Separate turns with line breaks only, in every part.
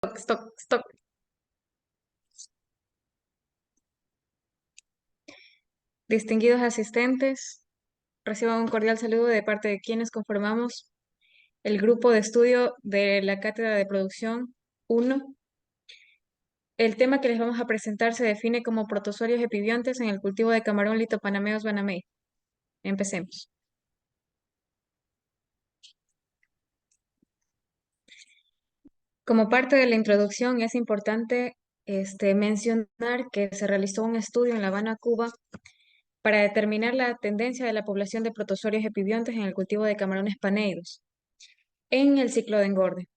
Stop, stop. Distinguidos asistentes, reciban un cordial saludo de parte de quienes conformamos el grupo de estudio de la Cátedra de Producción 1. El tema que les vamos a presentar se define como protozoarios epibiontes en el cultivo de camarón litopanameos banamey. Empecemos. Como parte de la introducción, es importante mencionar que se realizó un estudio en La Habana, Cuba, para determinar la tendencia de la población de protozoarios epibiontes en el cultivo de camarones paneiros en el ciclo de engorde.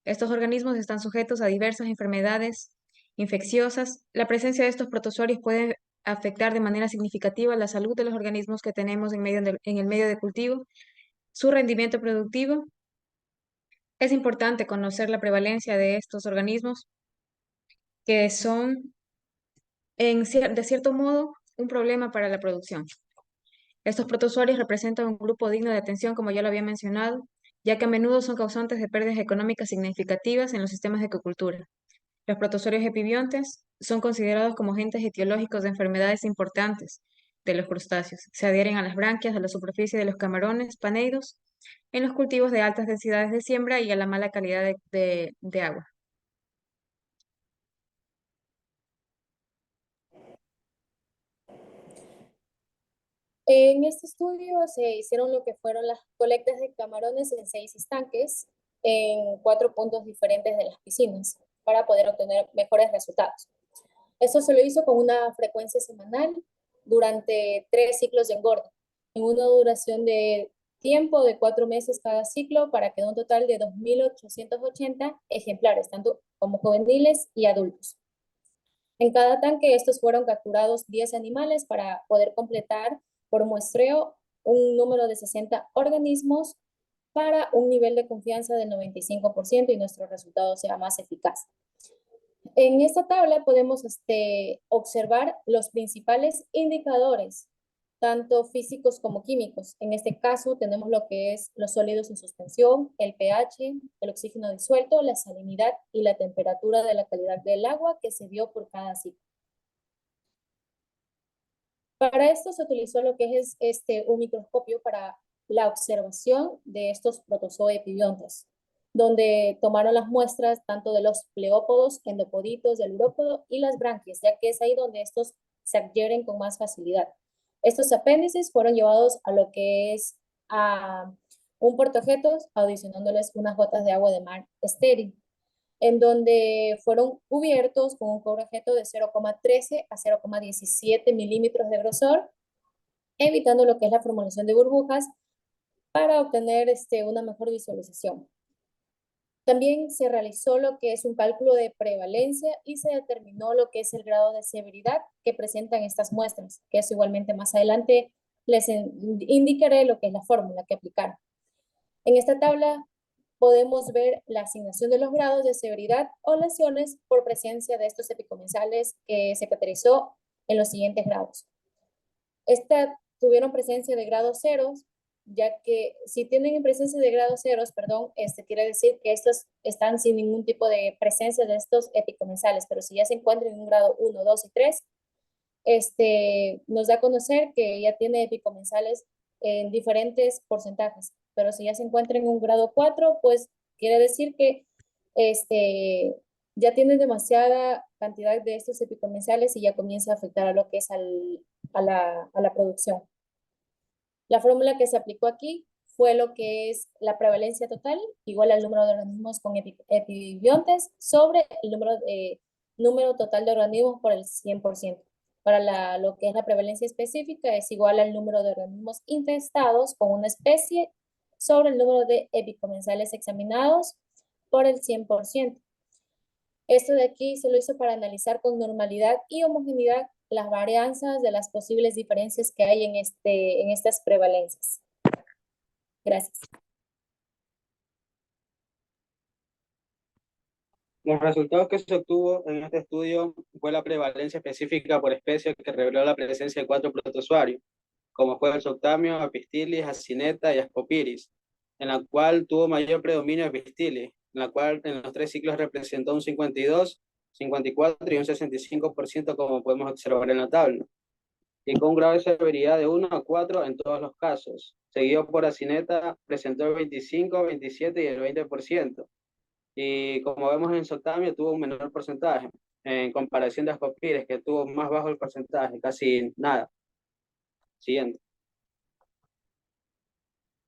Estos organismos están sujetos a diversas enfermedades infecciosas. La presencia de estos protozoarios puede afectar de manera significativa la salud de los organismos que tenemos en el medio de cultivo, su rendimiento productivo. Es importante conocer la prevalencia de estos organismos que son, de cierto modo, un problema para la producción. Estos protozoarios representan un grupo digno de atención, como ya lo había mencionado, ya que a menudo son causantes de pérdidas económicas significativas en los sistemas de ecocultura. Los protozoarios epibiontes son considerados como agentes etiológicos de enfermedades importantes de los crustáceos. Se adhieren a las branquias, a la superficie de los camarones paneiros, en los cultivos de altas densidades de siembra y a la mala calidad de agua.
En este estudio se hicieron lo que fueron las colectas de camarones en 6 estanques en 4 puntos diferentes de las piscinas para poder obtener mejores resultados. Esto se lo hizo con una frecuencia semanal durante 3 ciclos de engorde, en una duración de tiempo de 4 meses cada ciclo para que un total de 2.880 ejemplares, tanto como juveniles y adultos. En cada tanque estos fueron capturados 10 animales para poder completar por muestreo un número de 60 organismos para un nivel de confianza del 95% y nuestro resultado sea más eficaz. En esta tabla podemos observar los principales indicadores, tanto físicos como químicos. En este caso tenemos lo que es los sólidos en suspensión, el pH, el oxígeno disuelto, la salinidad y la temperatura de la calidad del agua que se dio por cada ciclo. Para esto se utilizó lo que es un microscopio para la observación de estos protozooepibiontes, donde tomaron las muestras tanto de los pleópodos, endopoditos, del urópodo y las branquias, ya que es ahí donde estos se adhieren con más facilidad. Estos apéndices fueron llevados a lo que es a un portaobjetos, adicionándoles unas gotas de agua de mar estéril, en donde fueron cubiertos con un cobre-objeto de 0,13 a 0,17 milímetros de grosor, evitando lo que es la formulación de burbujas para obtener una mejor visualización. También se realizó lo que es un cálculo de prevalencia y se determinó lo que es el grado de severidad que presentan estas muestras, que es igualmente más adelante les indicaré lo que es la fórmula que aplicaron. En esta tabla podemos ver la asignación de los grados de severidad o lesiones por presencia de estos epicomensales que se categorizó en los siguientes grados. Tuvieron presencia de grados ceros, ya que si tienen presencia de grados ceros, perdón, quiere decir que estos están sin ningún tipo de presencia de estos epicomensales, pero si ya se encuentran en un grado 1, 2 y 3, nos da a conocer que ya tiene epicomensales en diferentes porcentajes, pero si ya se encuentra en un grado 4, pues quiere decir que ya tiene demasiada cantidad de estos epicomensales y ya comienza a afectar a lo que es a la producción. La fórmula que se aplicó aquí fue lo que es la prevalencia total, igual al número de organismos con epibiontes, sobre el número total de organismos por el 100%. Para lo que es la prevalencia específica es igual al número de organismos infestados con una especie sobre el número de epicomensales examinados por el 100%. Esto de aquí se lo hizo para analizar con normalidad y homogeneidad las varianzas de las posibles diferencias que hay en estas prevalencias. Gracias.
Los resultados que se obtuvo en este estudio fue la prevalencia específica por especie que reveló la presencia de 4 protozoarios, como fue el Zoctamio, Apistilis, Acineta y Ascopiris, en la cual tuvo mayor predominio Apistilis, en la cual en los 3 ciclos representó un 52, 54 y un 65%, como podemos observar en la tabla, y con un grado de severidad de 1 a 4 en todos los casos. Seguido por acineta, presentó el 25, 27 y el 20%. Y como vemos en Sotamio, tuvo un menor porcentaje en comparación de Ascopires, que tuvo más bajo el porcentaje, casi nada. Siguiente.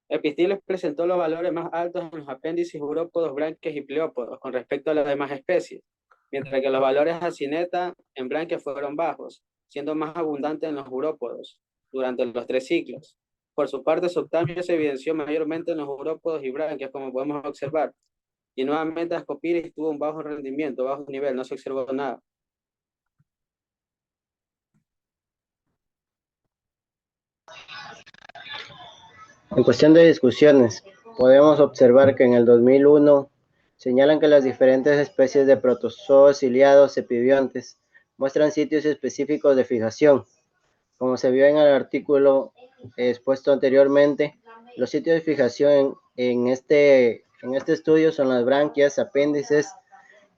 Epistiles presentó los valores más altos en los apéndices, urópodos, branquias y pleópodos con respecto a las demás especies, mientras que los valores acineta en branquias fueron bajos, siendo más abundante en los urópodos durante los 3 ciclos. Por su parte, Sotamio se evidenció mayormente en los urópodos y branquias, como podemos observar, y nuevamente Ascopires tuvo un bajo rendimiento, bajo nivel, no se observó nada.
En cuestión de discusiones, podemos observar que en el 2001 señalan que las diferentes especies de protozoos ciliados epibiontes muestran sitios específicos de fijación. Como se vio en el artículo expuesto anteriormente, los sitios de fijación en este estudio son las branquias, apéndices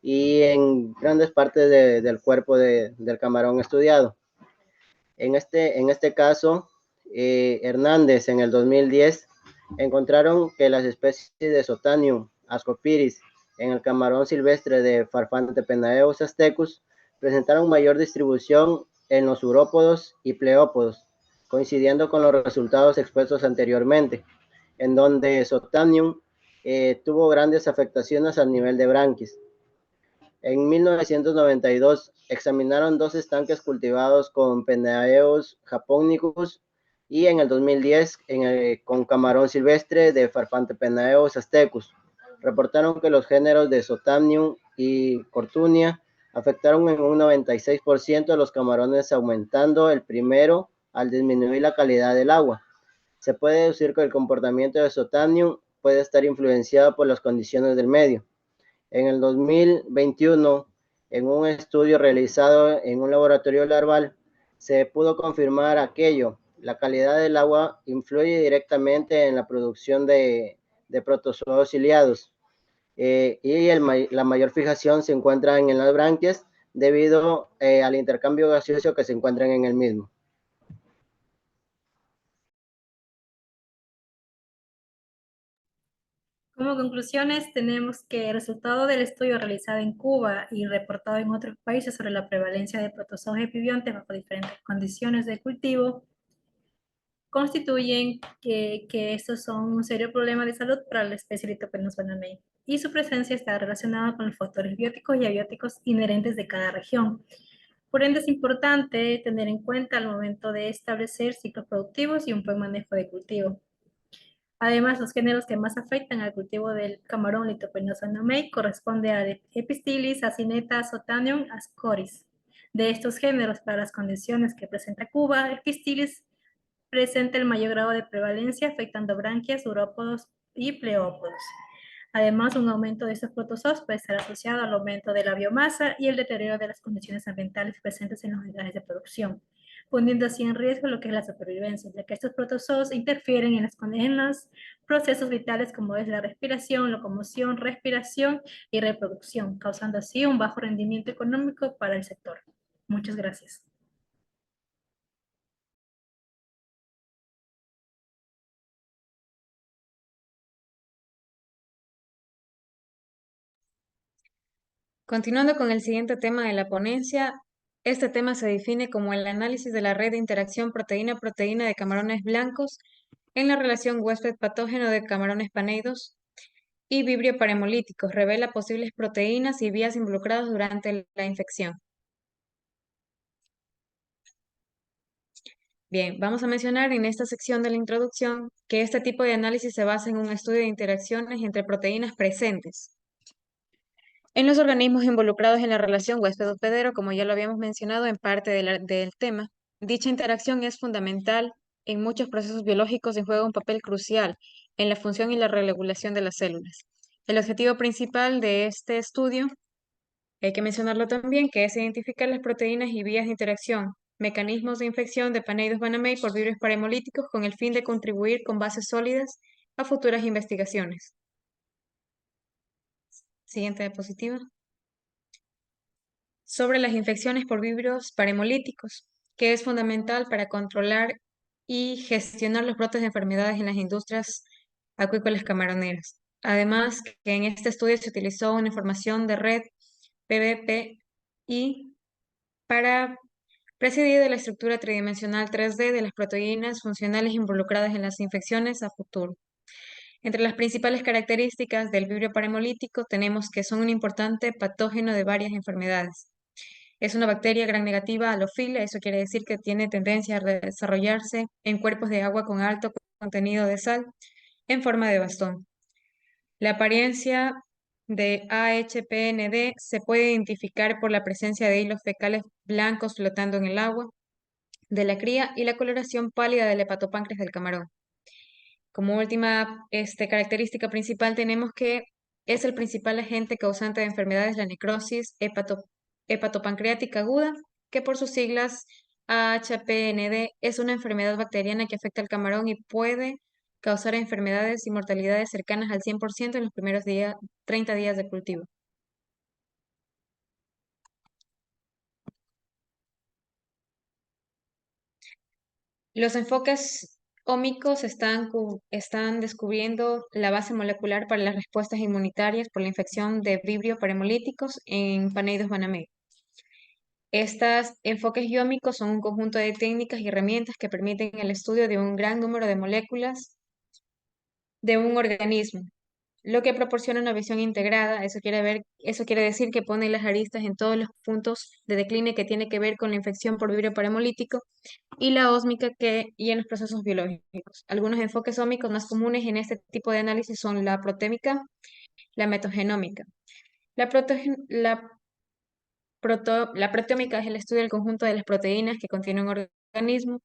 y en grandes partes del cuerpo del camarón estudiado. En este caso, Hernández en el 2010 encontraron que las especies de Sotanium ascopiris en el camarón silvestre de Farfante-Penaeus aztecus presentaron mayor distribución en los urópodos y pleópodos, coincidiendo con los resultados expuestos anteriormente, en donde Sotanium tuvo grandes afectaciones al nivel de branquias. En 1992 examinaron 2 estanques cultivados con Penaeus japonicus y en el 2010 con camarón silvestre de Farfante-Penaeus aztecus. Reportaron que los géneros de Sotamnium y Cortunia afectaron en un 96% a los camarones, aumentando el primero al disminuir la calidad del agua. Se puede deducir que el comportamiento de Sotamnium puede estar influenciado por las condiciones del medio. En el 2021, en un estudio realizado en un laboratorio larval, se pudo confirmar aquello. La calidad del agua influye directamente en la producción de protozoos ciliados, y la mayor fijación se encuentra en las branquias debido al intercambio gaseoso que se encuentran en el mismo.
Como conclusiones, tenemos que el resultado del estudio realizado en Cuba y reportado en otros países sobre la prevalencia de protozoos epibiontes bajo diferentes condiciones de cultivo constituyen que estos son un serio problema de salud para la especie Lithopenos bananae, y su presencia está relacionada con los factores bióticos y abióticos inherentes de cada región. Por ende, es importante tener en cuenta al momento de establecer ciclos productivos y un buen manejo de cultivo. Además, los géneros que más afectan al cultivo del camarón Lithopenos bananae corresponde a Epistilis, Acineta, Sotanium, Ascoris. De estos géneros, para las condiciones que presenta Cuba, Epistilis presenta el mayor grado de prevalencia, afectando branquias, urópodos y pleópodos. Además, un aumento de estos protozoos puede estar asociado al aumento de la biomasa y el deterioro de las condiciones ambientales presentes en los unidades de producción, poniendo así en riesgo lo que es la supervivencia, ya que estos protozoos interfieren en los procesos vitales como es la respiración, locomoción, respiración y reproducción, causando así un bajo rendimiento económico para el sector. Muchas gracias.
Continuando con el siguiente tema de la ponencia, este tema se define como el análisis de la red de interacción proteína-proteína de camarones blancos en la relación huésped-patógeno de camarones paneidos y vibrio parahemolíticos. Revela posibles proteínas y vías involucradas durante la infección. Bien, vamos a mencionar en esta sección de la introducción que este tipo de análisis se basa en un estudio de interacciones entre proteínas presentes en los organismos involucrados en la relación huésped-hospedero, como ya lo habíamos mencionado en parte del tema. Dicha interacción es fundamental en muchos procesos biológicos y juega un papel crucial en la función y la regulación de las células. El objetivo principal de este estudio, hay que mencionarlo también, que es identificar las proteínas y vías de interacción, mecanismos de infección de Paneidos banamei por virus parahemolíticos con el fin de contribuir con bases sólidas a futuras investigaciones. Siguiente diapositiva. Sobre las infecciones por vibrios parahemolíticos, que es fundamental para controlar y gestionar los brotes de enfermedades en las industrias acuícolas camaroneras. Además, que en este estudio se utilizó una información de red PBPI para presidir de la estructura tridimensional 3D de las proteínas funcionales involucradas en las infecciones a futuro. Entre las principales características del vibrio parahemolítico tenemos que son un importante patógeno de varias enfermedades. Es una bacteria gran negativa halófila, eso quiere decir que tiene tendencia a desarrollarse en cuerpos de agua con alto contenido de sal en forma de bastón. La apariencia de AHPND se puede identificar por la presencia de hilos fecales blancos flotando en el agua de la cría y la coloración pálida del hepatopáncreas del camarón. Como última característica principal tenemos que es el principal agente causante de enfermedades la necrosis hepatopancreática aguda, que por sus siglas AHPND es una enfermedad bacteriana que afecta al camarón y puede causar enfermedades y mortalidades cercanas al 100% en los primeros 30 días de cultivo. Los enfoques ómicos están descubriendo la base molecular para las respuestas inmunitarias por la infección de vibrio parahemolíticos en Paneidos banamey. Estos enfoques iómicos son un conjunto de técnicas y herramientas que permiten el estudio de un gran número de moléculas de un organismo, lo que proporciona una visión integrada. Eso quiere decir que pone las aristas en todos los puntos de decline que tiene que ver con la infección por vibrio parahemolítico y la ósmica y en los procesos biológicos. Algunos enfoques ómicos más comunes en este tipo de análisis son la protémica, la metagenómica. La proteómica es el estudio del conjunto de las proteínas que contiene un organismo,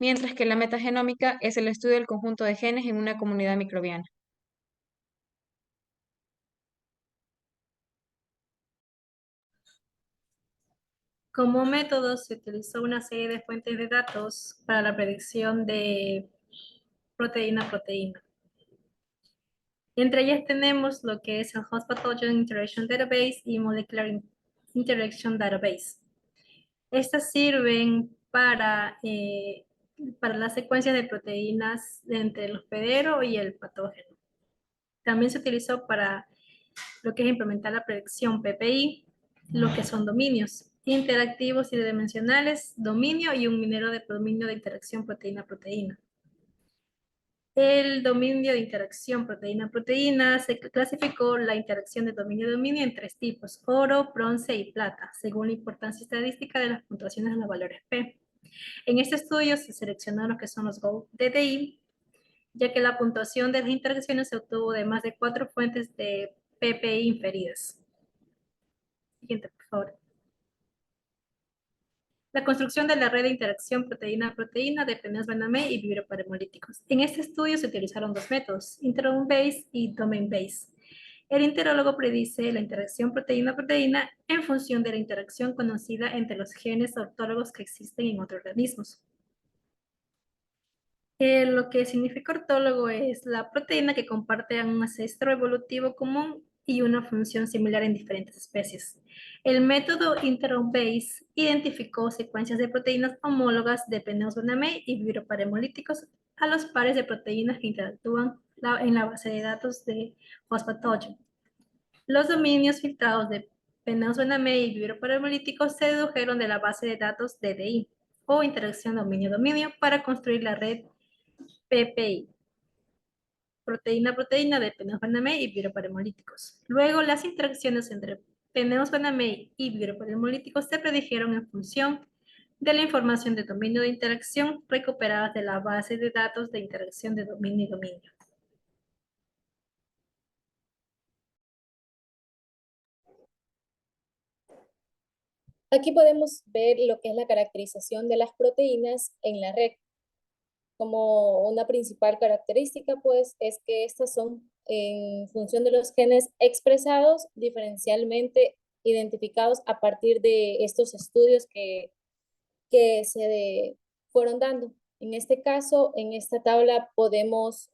mientras que la metagenómica es el estudio del conjunto de genes en una comunidad microbiana.
Como método se utilizó una serie de fuentes de datos para la predicción de proteína-proteína. Entre ellas tenemos lo que es el Host Pathogen Interaction Database y Molecular Interaction Database. Estas sirven para las secuencias de proteínas entre el hospedero y el patógeno. También se utilizó para lo que es implementar la predicción PPI, lo que son dominios interactivos y dimensionales, dominio y un minero de dominio de interacción proteína-proteína. El dominio de interacción proteína-proteína se clasificó la interacción de dominio-dominio en 3 tipos: oro, bronce y plata, según la importancia estadística de las puntuaciones de los valores P. En este estudio se seleccionaron lo que son los Gold DDI, ya que la puntuación de las interacciones se obtuvo de más de 4 fuentes de PPI inferidas. Siguiente, por favor. La construcción de la red de interacción proteína-proteína de Peneuos banamey y vibrio parahemolíticos. En este estudio se utilizaron 2 métodos, interrome-based y domain-based. El interólogo predice la interacción proteína-proteína en función de la interacción conocida entre los genes ortólogos que existen en otros organismos. Lo que significa ortólogo es la proteína que comparte un ancestro evolutivo común y una función similar en diferentes especies. El método interrome-based identificó secuencias de proteínas homólogas de Peneuos banamey y vibrio parahemolíticos a los pares de proteínas que interactúan en la base de datos de Host Pathogen. Los dominios filtrados de Peneuos banamey y vibrio parahemolíticos se dedujeron de la base de datos DDI o interacción dominio-dominio para construir la red PPI, proteína-proteína de Peneuos banamey y vibrio parahemolíticos. Luego, las interacciones entre Peneuos banamey y vibrio parahemolíticos se predijeron en función de la información de dominio de interacción recuperada de la base de datos de interacción de dominio y dominio.
Aquí podemos ver lo que es la caracterización de las proteínas en la red. Como una principal característica, pues, es que estas son en función de los genes expresados, diferencialmente identificados a partir de estos estudios que se fueron dando. En este caso, en esta tabla podemos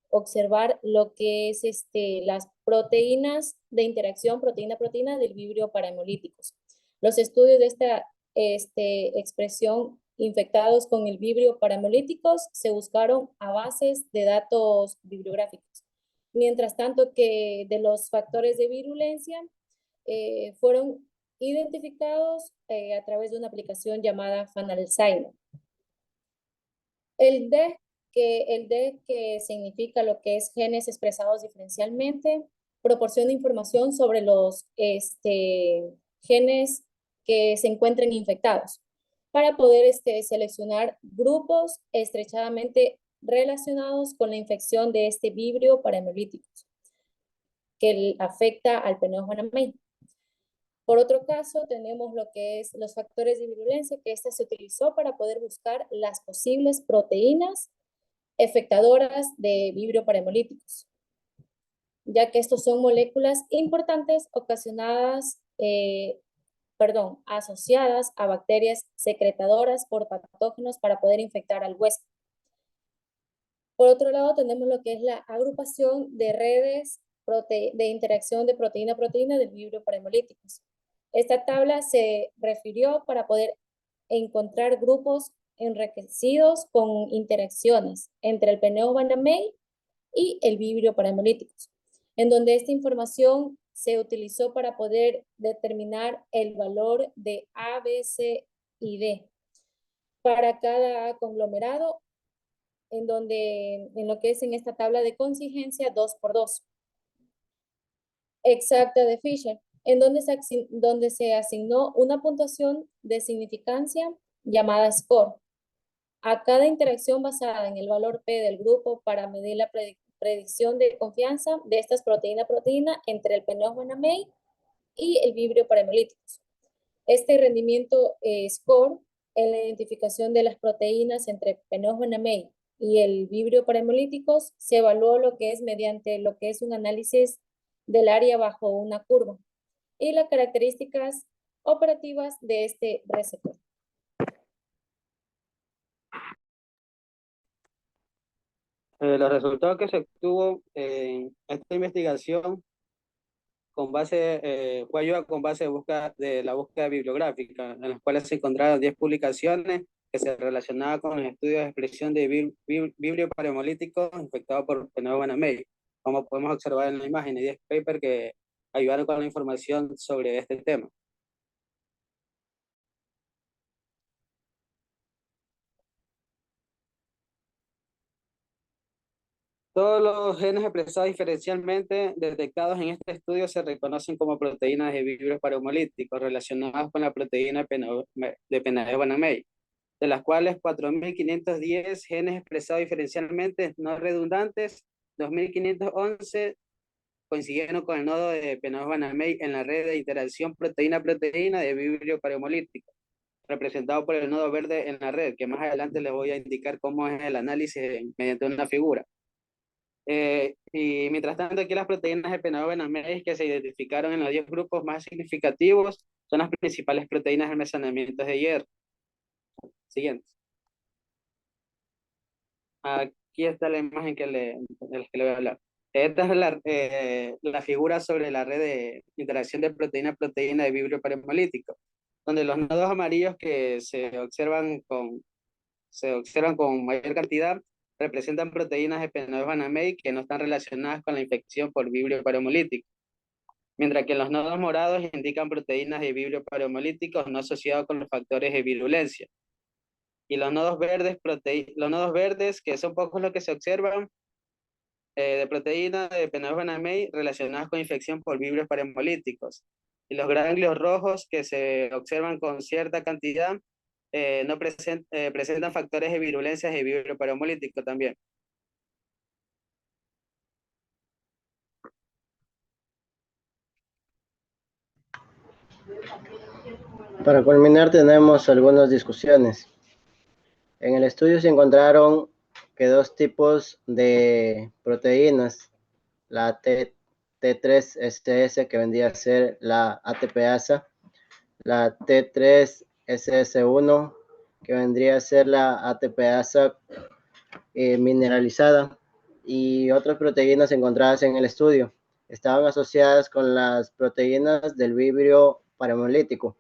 observar lo que es las proteínas de interacción proteína-proteína del vibrio para hemolíticos. Los estudios de esta expresión infectados con el vibrio para hemolíticos se buscaron a bases de datos bibliográficos. Mientras tanto que de los factores de virulencia fueron identificados a través de una aplicación llamada Fanalzheimer. El D, que significa lo que es genes expresados diferencialmente, proporciona información sobre los genes que se encuentren infectados para poder seleccionar grupos estrechamente relacionados con la infección de este vibrio para hemolíticos que afecta al Pneumococcal. Por otro caso, tenemos lo que es los factores de virulencia, que se utilizó para poder buscar las posibles proteínas afectadoras de vibrio para hemolíticos, ya que estos son moléculas importantes asociadas a bacterias secretadoras por patógenos para poder infectar al huésped. Por otro lado, tenemos lo que es la agrupación de redes de interacción de proteína-proteína del vibrio para hemolíticos. Esta tabla se refirió para poder encontrar grupos enriquecidos con interacciones entre el Pneumococcal y el vibrio para hemolíticos, en donde esta información se utilizó para poder determinar el valor de A, B, C y D para cada conglomerado, en lo que es en esta tabla de contingencia 2x2 exacta de Fisher, en donde se asignó una puntuación de significancia llamada score a cada interacción basada en el valor P del grupo para medir la predicción de confianza de estas proteína-proteína entre el Pneumococcal y el vibrio para hemolíticos. Este rendimiento score en la identificación de las proteínas entre Pneumococcal y el vibrio para hemolíticos se evaluó lo que es mediante lo que es un análisis del área bajo una curva y las características operativas de este receptor.
Los resultados que se obtuvo en esta investigación fue ayuda con base de la búsqueda bibliográfica, en las cuales se encontraron 10 publicaciones que se relacionaban con los estudios de expresión de vibrio para hemolíticos infectados por Pneumococcal, como podemos observar en la imagen, y 10 papers que ayudaron con la información sobre este tema. Todos los genes expresados diferencialmente detectados en este estudio se reconocen como proteínas de vibrio para hemolíticos relacionadas con la proteína de Pneumococcal, de las cuales 4.510 genes expresados diferencialmente no redundantes, 2.511 coincidieron con el nodo de Pneumococcal en la red de interacción proteína-proteína de vibrio para hemolíticos, representado por el nodo verde en la red, que más adelante les voy a indicar cómo es el análisis mediante una figura. Y mientras tanto, aquí las proteínas de Pneumococcal que se identificaron en los 10 grupos más significativos son las principales proteínas de almacenamiento de hierro. Siguiente. Aquí está la imagen de la que le voy a hablar. Esta es la figura sobre la red de interacción de proteína-proteína de vibrio para hemolítico, donde los nodos amarillos que se observan con mayor cantidad representan proteínas de Pneumococcal que no están relacionadas con la infección por vibrio para hemolítico, mientras que los nodos morados indican proteínas de vibrio para hemolíticos no asociados con los factores de virulencia. Y los nodos verdes, que son pocos los que se observan, de proteínas de Pneumococcal relacionadas con infección por vibrios para hemolíticos. Y los ganglios rojos que se observan con cierta cantidad no presentan factores de virulencia de vibrio para hemolítico también.
Para culminar tenemos algunas discusiones. En el estudio se encontraron que dos tipos de proteínas, la T3SS que vendría a ser la ATPasa, la T3SS1 que vendría a ser la ATPasa mineralizada y otras proteínas encontradas en el estudio estaban asociadas con las proteínas del vibrio paramolítico,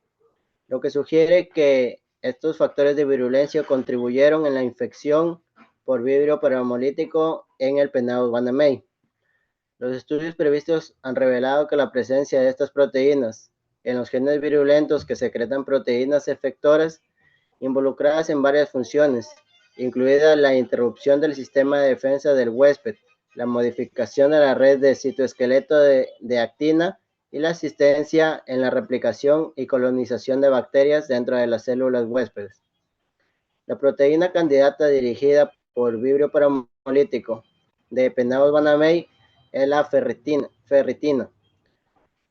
lo que sugiere que estos factores de virulencia contribuyeron en la infección por vibrio paramolítico en el Penaos Banamey. Los estudios previstos han revelado que la presencia de estas proteínas en los genes virulentos que secretan proteínas efectoras involucradas en varias funciones, incluida la interrupción del sistema de defensa del huésped, la modificación de la red de citoesqueleto de actina y la asistencia en la replicación y colonización de bacterias dentro de las células huéspedes. La proteína candidata dirigida por vibrio paramolítico de Penaos Banamey es la ferritina.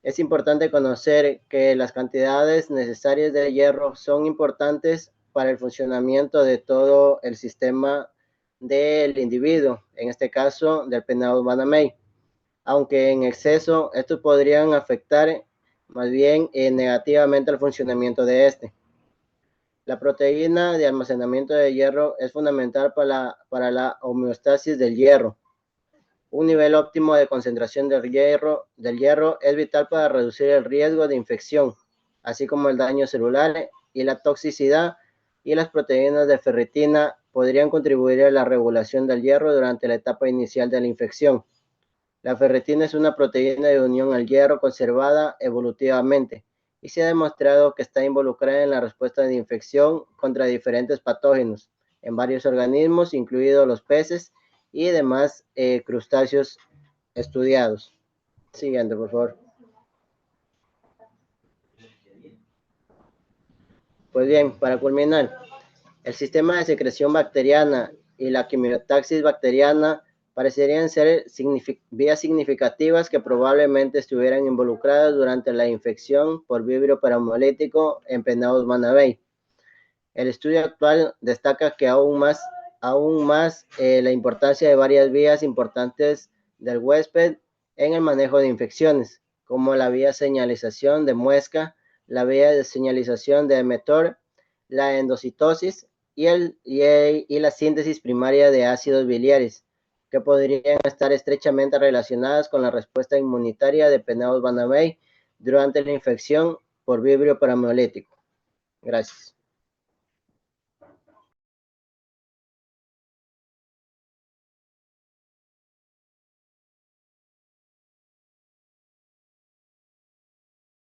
Es importante conocer que las cantidades necesarias de hierro son importantes para el funcionamiento de todo el sistema del individuo, en este caso del Penaos Banamey, aunque en exceso estos podrían afectar más bien negativamente el funcionamiento de este. La proteína de almacenamiento de hierro es fundamental para la homeostasis del hierro. Un nivel óptimo de concentración del hierro es vital para reducir el riesgo de infección, así como el daño celular y la toxicidad, y las proteínas de ferritina podrían contribuir a la regulación del hierro durante la etapa inicial de la infección. La ferritina es una proteína de unión al hierro conservada evolutivamente y se ha demostrado que está involucrada en la respuesta de infección contra diferentes patógenos en varios organismos, incluidos los peces y demás crustáceos estudiados. Siguiente, por favor. Pues bien, para culminar, el sistema de secreción bacteriana y la quimiotaxis bacteriana parecerían ser vías significativas que probablemente estuvieran involucradas durante la infección por vibrio paramolítico en Penaos Banamey. El estudio actual destaca que aún más la importancia de varias vías importantes del huésped en el manejo de infecciones, como la vía de señalización de muesca, la vía de señalización de emetor, la endocitosis y la síntesis primaria de ácidos biliares, que podrían estar estrechamente relacionadas con la respuesta inmunitaria de Penaos Banamey durante la infección por vibrio paramolítico. Gracias.